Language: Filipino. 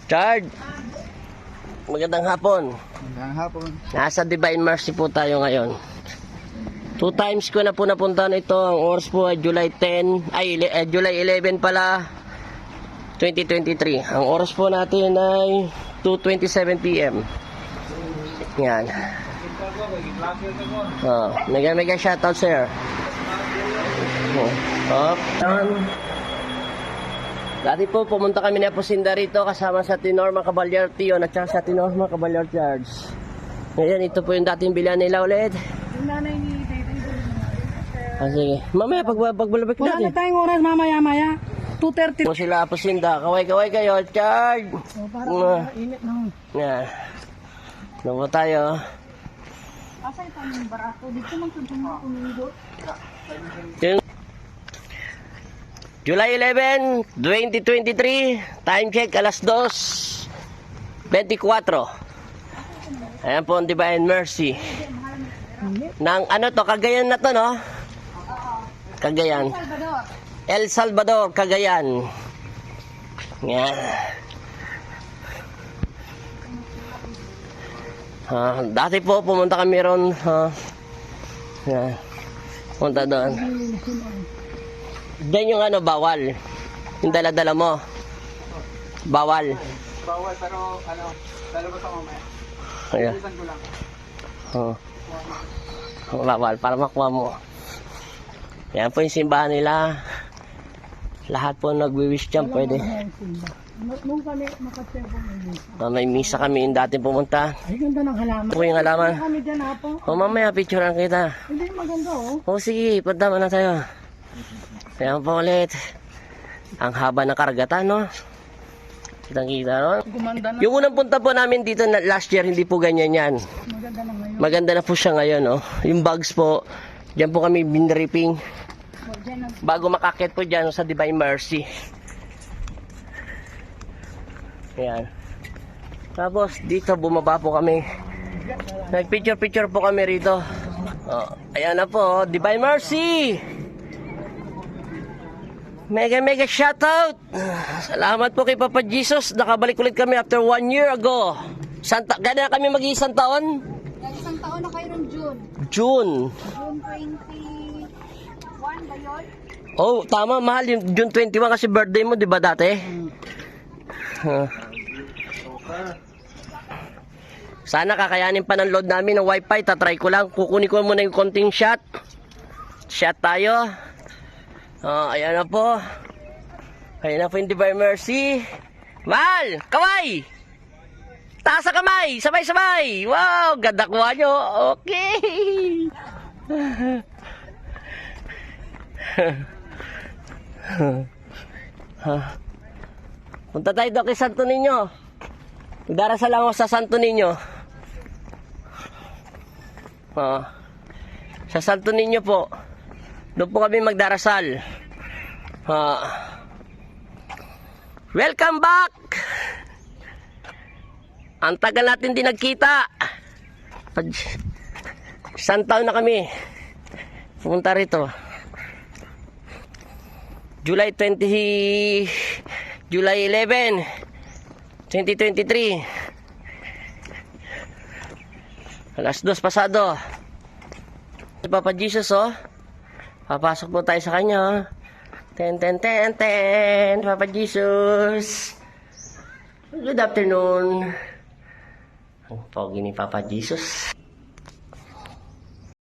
Chard, magandang hapon. Magandang hapon. Nasa Divine Mercy po tayo ngayon. 2 times ko na po napunta nito. Ang oras po ay July 11 pala, 2023. Ang oras po natin ay 2:27 PM. Yan. Mega shoutout sir. Dati po pumunta kami na Aposinda rito kasama sa Tinorma Caballero Tion at saka sa Tinorma Caballero Charles. Ngayon ito po yung dating bilihan nila ulit. Yung nanay ni David. Sige. Mamaya pagbalabak Wala natin. na tayong oras mamaya-maya. 2:30. Kung sila Aposinda, kaway-kaway kayo, Charles. So, parang init ng... Yan. Ano po tayo? Asa yung barato? Dito man kumindo. July 11, 2023, time check alas 2:24. Ayan po ang Divine Mercy. Nang ano to, Cagayan na to, no? Cagayan. El Salvador, Cagayan. Yan. Dati po pumunta kami ron. Yan. Punta doon. Diyan yung ano, bawal. Yung dala-dala mo. Bawal. Bawal pero dalawa sa mamaya. Ayan. Isan ko lang. Bawal para makuha mo. Yan po yung simbahan nila. Lahat po nagwi-wish dyan, pwede. Nung kami makatepong May misa kami yung dati pumunta. ay ganda ng halaman. Ito po yung halaman. Kami dyan hapo. Mamaya picturean kita. Hindi maganda Sige, padama na tayo. Ayan po ulit. Ang haba ng karagatan, no? Kitang-kita, no? Gumanda na. Yung unang punta po namin dito na last year, hindi po ganyan yan. Maganda na ngayon. Maganda na po siya ngayon, no? Yung bags po, dyan po kami binripping. Bago makakit po dyan sa Divine Mercy. Ayan. Tapos, dito bumaba po kami. Nag-picture po kami rito. Ayan na po, Divine Mercy! Mega shoutout! Salamat po kay Papa Jesus. Nakabalik ulit kami after 1 year ago. Gana kami mag-iisang taon? Isang taon na kayo ng June. June. June 21 ba yun? Oh, tama, mahal yung June 21 kasi birthday mo, di ba dati? Sana kakayanin pa ng load namin ng wifi. Tatry ko lang. Kukunin ko muna yung konting shot. Shot tayo. Ayan na po. Ayan na po yung Divine Mercy. Mal! Kaway! Taas sa kamay! Sabay-sabay! Wow! Ganda kuha nyo! Okay! Punta tayo doon kay Santo Niño. Magdarasal lang ako sa Santo Niño. Sa Santo Niño po. Doon po kami magdarasal. Welcome back! Ang tagal natin din nagkita. Isang taon na kami. Pumunta rito. July 11, 2023. Alas 2 pasado. Papa Jesus, papasok po tayo sa kanya. Ten. Papa Jesus. Good afternoon. Ang pogi ni Papa Jesus.